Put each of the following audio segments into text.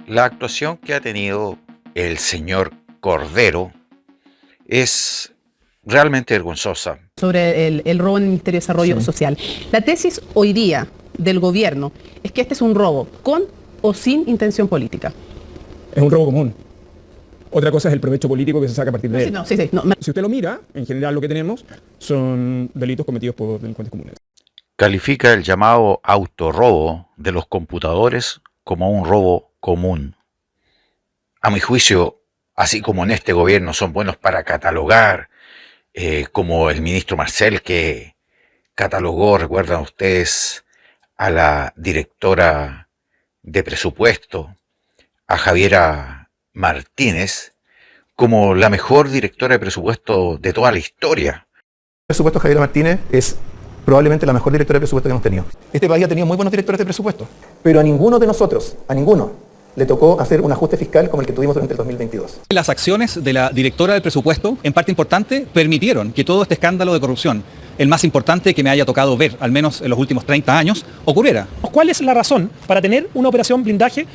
La actuación que ha tenido el señor Cordero es realmente vergonzosa. Sobre el robo en el Ministerio de Desarrollo Social. La tesis hoy día del gobierno es que este es un robo con o sin intención política. Es un robo común. Otra cosa es el provecho político que se saca a partir de él. Sí. Si usted lo mira, en general lo que tenemos son delitos cometidos por delincuentes comunes. Califica el llamado autorrobo de los computadores como un robo común. A mi juicio, así como en este gobierno son buenos para catalogar, como el ministro Marcel, que catalogó, recuerdan ustedes, a la directora de presupuesto, a Javiera Martínez, como la mejor directora de presupuesto de toda la historia. El presupuesto Javiera Martínez es probablemente la mejor directora de presupuesto que hemos tenido. Este país ha tenido muy buenos directores de presupuesto, pero a ninguno de nosotros, a ninguno, le tocó hacer un ajuste fiscal como el que tuvimos durante el 2022. Las acciones de la directora del presupuesto, en parte importante, permitieron que todo este escándalo de corrupción, el más importante que me haya tocado ver, al menos en los últimos 30 años, ocurriera. ¿Cuál es la razón para tener una operación blindaje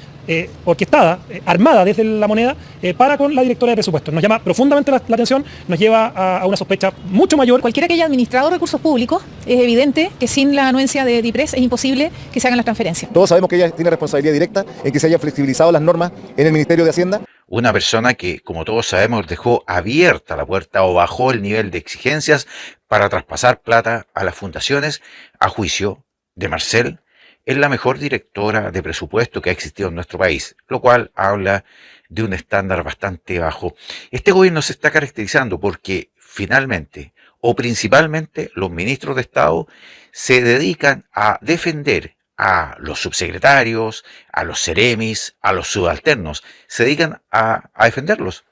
orquestada, armada desde la moneda, para con la directora de presupuesto? Nos llama profundamente la atención, nos lleva a una sospecha mucho mayor. Cualquiera que haya administrado recursos públicos, es evidente que sin la anuencia de DIPRES es imposible que se hagan las transferencias. Todos sabemos que ella tiene responsabilidad directa en que se hayan flexibilizado las normas en el Ministerio de Hacienda. Una persona que, como todos sabemos, dejó abierta la puerta o bajó el nivel de exigencias para traspasar plata a las fundaciones, a juicio de Marcel, es la mejor directora de presupuesto que ha existido en nuestro país, lo cual habla de un estándar bastante bajo. Este gobierno se está caracterizando porque finalmente o principalmente los ministros de Estado se dedican a defender a los subsecretarios, a los seremis, a los subalternos, se dedican a defenderlos.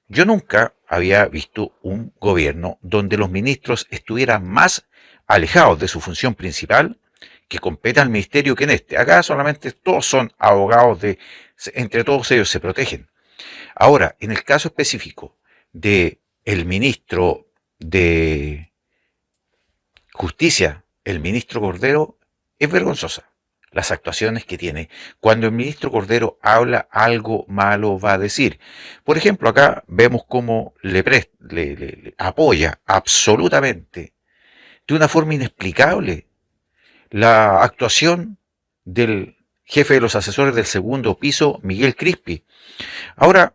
Yo nunca había visto un gobierno donde los ministros estuvieran más alejados de su función principal que compete al ministerio que en este. Acá solamente todos son abogados entre todos ellos se protegen. Ahora, en el caso específico de el ministro de Justicia, el ministro Cordero, es vergonzosa las actuaciones que tiene. Cuando el ministro Cordero habla, algo malo va a decir. Por ejemplo, acá vemos cómo le apoya absolutamente, de una forma inexplicable, la actuación del jefe de los asesores del segundo piso, Miguel Crispi. Ahora,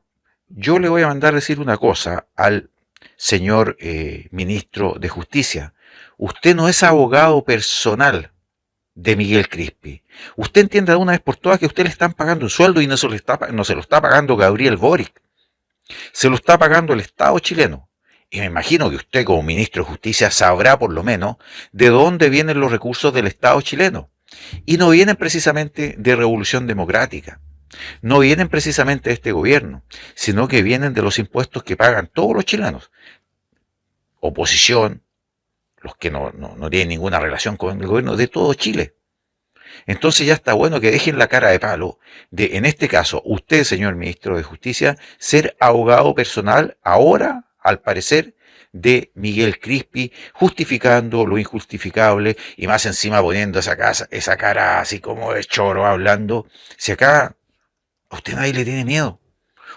yo le voy a mandar decir una cosa al señor ministro de Justicia. Usted no es abogado personal de Miguel Crispi. Usted entienda de una vez por todas que usted le están pagando un sueldo y no se lo está pagando Gabriel Boric. Se lo está pagando el Estado chileno. Y me imagino que usted como ministro de Justicia sabrá por lo menos de dónde vienen los recursos del Estado chileno. Y no vienen precisamente de Revolución Democrática. No vienen precisamente de este gobierno, sino que vienen de los impuestos que pagan todos los chilenos. Oposición, los que no tienen ninguna relación con el gobierno de todo Chile. Entonces ya está bueno que dejen la cara de palo de, en este caso, usted, señor ministro de Justicia, ser abogado personal ahora, al parecer, de Miguel Crispi, justificando lo injustificable y más encima poniendo esa cara así como de choro hablando. Si acá a usted nadie le tiene miedo,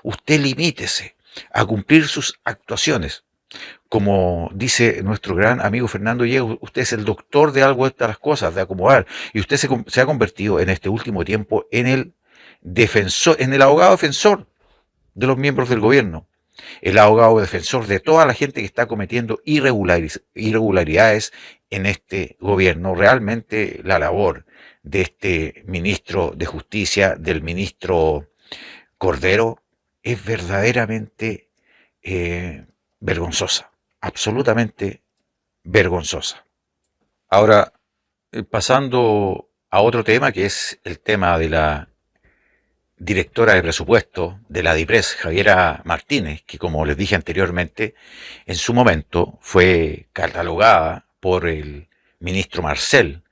usted limítese a cumplir sus actuaciones. Como dice nuestro gran amigo Fernando Diego, usted es el doctor de algo de estas cosas, de acomodar, y usted se ha convertido en este último tiempo en el defensor, en el abogado defensor de los miembros del gobierno, el abogado defensor de toda la gente que está cometiendo irregularidades en este gobierno. Realmente la labor de este ministro de Justicia, del ministro Cordero, es verdaderamente vergonzosa, absolutamente vergonzosa. Ahora, pasando a otro tema, que es el tema de la directora de presupuesto de la DIPRES, Javiera Martínez, que como les dije anteriormente, en su momento fue catalogada por el ministro Marcel,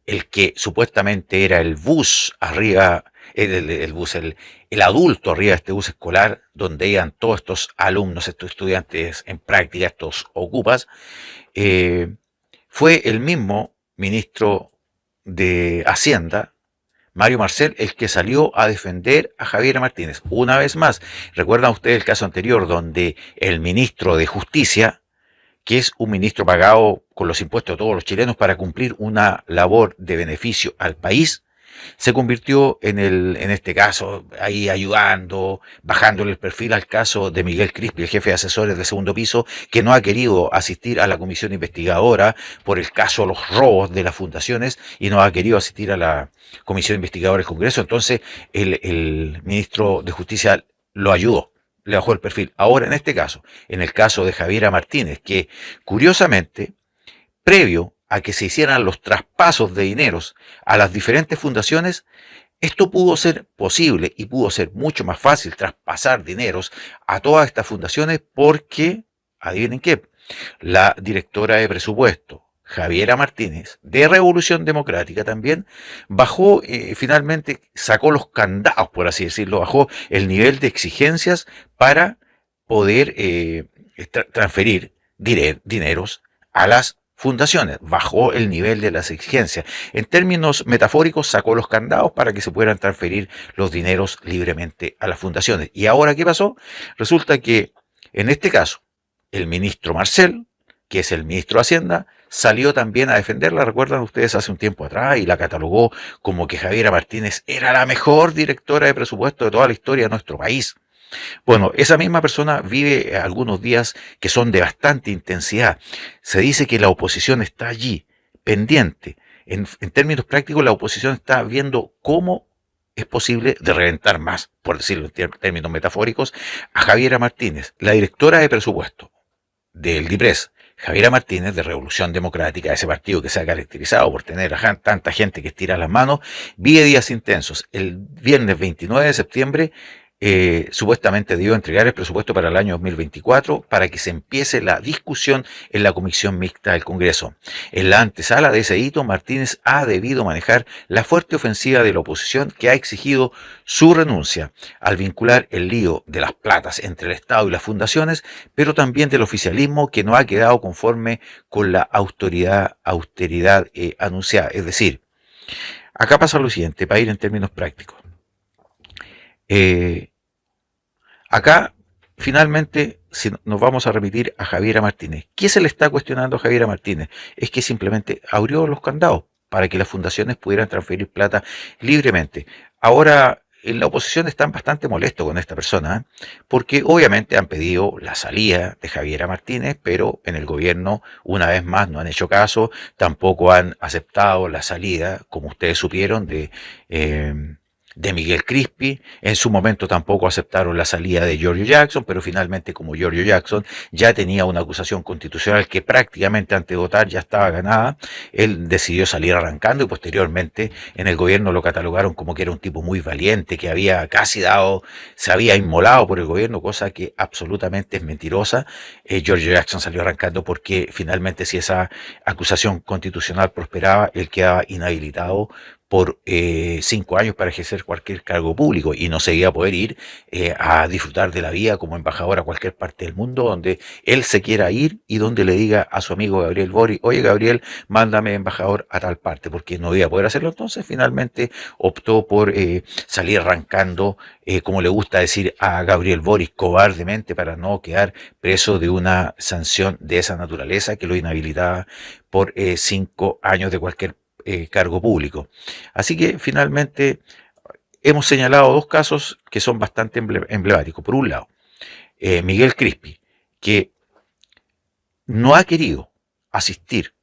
el que supuestamente era el bus arriba, el adulto arriba de este bus escolar, donde iban todos estos alumnos, estos estudiantes en práctica, estos ocupas, fue el mismo ministro de Hacienda, Mario Marcel el que salió a defender a Javiera Martínez. Una vez más, recuerdan ustedes el caso anterior donde el ministro de Justicia, que es un ministro pagado con los impuestos de todos los chilenos para cumplir una labor de beneficio al país, se convirtió en este caso, ahí ayudando, bajándole el perfil al caso de Miguel Crispi, el jefe de asesores del segundo piso, que no ha querido asistir a la comisión investigadora por el caso de los robos de las fundaciones y no ha querido asistir a la comisión investigadora del Congreso. Entonces el ministro de Justicia lo ayudó, le bajó el perfil. Ahora en este caso, en el caso de Javiera Martínez, que curiosamente, previo a que se hicieran los traspasos de dineros a las diferentes fundaciones, esto pudo ser posible y pudo ser mucho más fácil traspasar dineros a todas estas fundaciones porque, adivinen qué, la directora de presupuesto, Javiera Martínez, de Revolución Democrática también, bajó, finalmente sacó los candados, por así decirlo, bajó el nivel de exigencias para poder transferir dineros a las fundaciones, bajó el nivel de las exigencias. En términos metafóricos, sacó los candados para que se puedan transferir los dineros libremente a las fundaciones. ¿Y ahora qué pasó? Resulta que, en este caso, el ministro Marcel, que es el ministro de Hacienda, salió también a defenderla, recuerdan ustedes, hace un tiempo atrás, y la catalogó como que Javiera Martínez era la mejor directora de presupuesto de toda la historia de nuestro país. Bueno, esa misma persona vive algunos días que son de bastante intensidad. Se dice que la oposición está allí, pendiente. En términos prácticos, la oposición está viendo cómo es posible de reventar más, por decirlo en términos metafóricos, a Javiera Martínez, la directora de presupuesto del DIPRES. Javiera Martínez, de Revolución Democrática, ese partido que se ha caracterizado por tener a tanta gente que estira las manos, vive días intensos. El viernes 29 de septiembre supuestamente debió entregar el presupuesto para el año 2024 para que se empiece la discusión en la Comisión Mixta del Congreso. En la antesala de ese hito, Martínez ha debido manejar la fuerte ofensiva de la oposición que ha exigido su renuncia al vincular el lío de las platas entre el Estado y las fundaciones, pero también del oficialismo que no ha quedado conforme con la austeridad anunciada. Es decir, acá pasa lo siguiente, para ir en términos prácticos. Acá, finalmente, si nos vamos a remitir a Javiera Martínez, ¿qué se le está cuestionando a Javiera Martínez? Es que simplemente abrió los candados para que las fundaciones pudieran transferir plata libremente. Ahora, en la oposición están bastante molestos con esta persona, porque obviamente han pedido la salida de Javiera Martínez, pero en el gobierno, una vez más, no han hecho caso, tampoco han aceptado la salida, como ustedes supieron, de Miguel Crispi. En su momento tampoco aceptaron la salida de Giorgio Jackson, pero finalmente, como Giorgio Jackson ya tenía una acusación constitucional que prácticamente antes de votar ya estaba ganada, él decidió salir arrancando y posteriormente en el gobierno lo catalogaron como que era un tipo muy valiente, que había casi se había inmolado por el gobierno, cosa que absolutamente es mentirosa. Giorgio Jackson salió arrancando porque finalmente, si esa acusación constitucional prosperaba, él quedaba inhabilitado por 5 años para ejercer cualquier cargo público y no se iba a poder ir a disfrutar de la vida como embajador a cualquier parte del mundo donde él se quiera ir y donde le diga a su amigo Gabriel Boric: oye Gabriel, mándame embajador a tal parte, porque no iba a poder hacerlo. Entonces finalmente optó por salir arrancando, como le gusta decir a Gabriel Boric, cobardemente, para no quedar preso de una sanción de esa naturaleza que lo inhabilitaba por 5 años de cualquier cargo público. Así que finalmente hemos señalado dos casos que son bastante emblemáticos. Por un lado, Miguel Crispi, que no ha querido asistir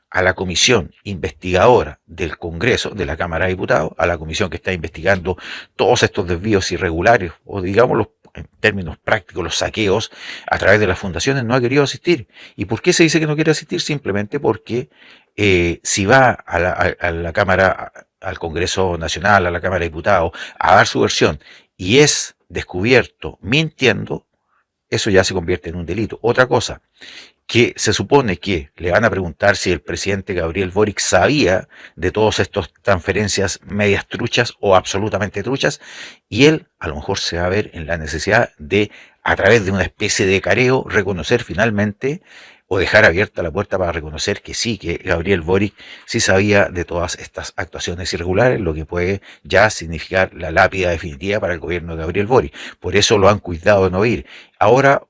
a la comisión investigadora del Congreso, de la Cámara de Diputados, a la comisión que está investigando todos estos desvíos irregulares, o digámoslo en términos prácticos, los saqueos a través de las fundaciones, no ha querido asistir. ¿Y por qué se dice que no quiere asistir? Simplemente porque si va a la Cámara, al Congreso Nacional, a la Cámara de Diputados, a dar su versión y es descubierto mintiendo, eso ya se convierte en un delito. Otra cosa, que se supone que le van a preguntar si el presidente Gabriel Boric sabía de todas estas transferencias medias truchas o absolutamente truchas, y él a lo mejor se va a ver en la necesidad de, a través de una especie de careo, reconocer finalmente o dejar abierta la puerta para reconocer que sí, que Gabriel Boric sí sabía de todas estas actuaciones irregulares, lo que puede ya significar la lápida definitiva para el gobierno de Gabriel Boric. Por eso lo han cuidado de no ir. Ahora,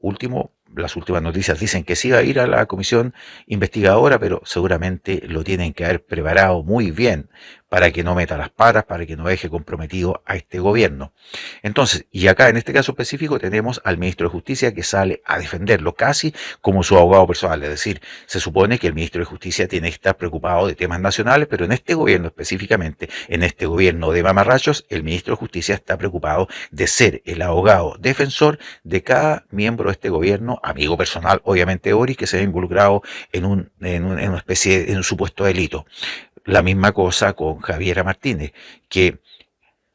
las últimas noticias dicen que sí va a ir a la comisión investigadora, pero seguramente lo tienen que haber preparado muy bien para que no meta las patas, para que no deje comprometido a este gobierno. Entonces, y acá en este caso específico tenemos al ministro de Justicia que sale a defenderlo casi como su abogado personal. Es decir, se supone que el ministro de Justicia tiene que estar preocupado de temas nacionales, pero en este gobierno específicamente, en este gobierno de mamarrachos, el ministro de Justicia está preocupado de ser el abogado defensor de cada miembro de este gobierno, amigo personal obviamente de Boric, que se ha involucrado en una especie de un supuesto delito. La misma cosa con Javiera Martínez, que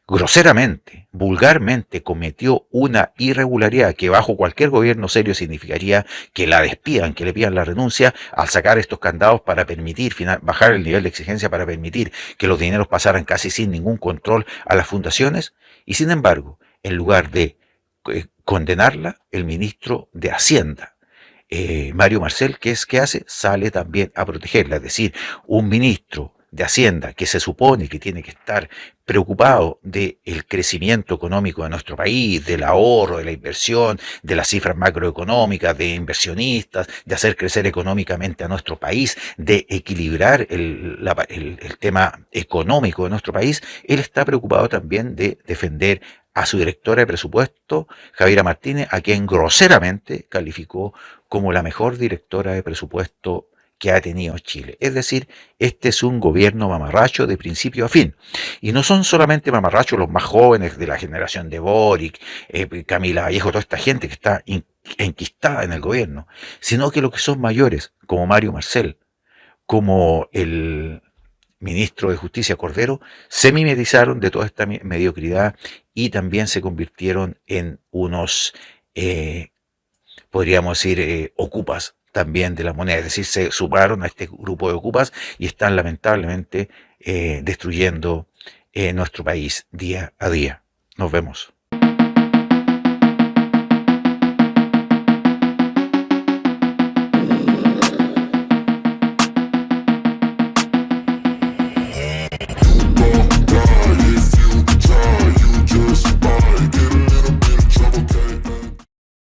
groseramente, vulgarmente cometió una irregularidad que bajo cualquier gobierno serio significaría que la despidan, que le pidan la renuncia al sacar estos candados para permitir bajar el nivel de exigencia, para permitir que los dineros pasaran casi sin ningún control a las fundaciones. Y sin embargo, en lugar de condenarla, el ministro de Hacienda, Mario Marcel, ¿qué hace? Sale también a protegerla. Es decir, un ministro de Hacienda que se supone que tiene que estar preocupado del crecimiento económico de nuestro país, del ahorro, de la inversión, de las cifras macroeconómicas, de inversionistas, de hacer crecer económicamente a nuestro país, de equilibrar el tema económico de nuestro país, él está preocupado también de defender a su directora de presupuesto, Javiera Martínez, a quien groseramente calificó como la mejor directora de presupuesto que ha tenido Chile. Es decir, este es un gobierno mamarracho de principio a fin. Y no son solamente mamarrachos los más jóvenes de la generación de Boric, Camila Vallejo, toda esta gente que está enquistada en el gobierno, sino que los que son mayores, como Mario Marcel, como el ministro de Justicia Cordero, se mimetizaron de toda esta mediocridad y también se convirtieron en unos, podríamos decir, ocupas también de la moneda, es decir, se sumaron a este grupo de ocupas y están lamentablemente destruyendo nuestro país día a día. Nos vemos.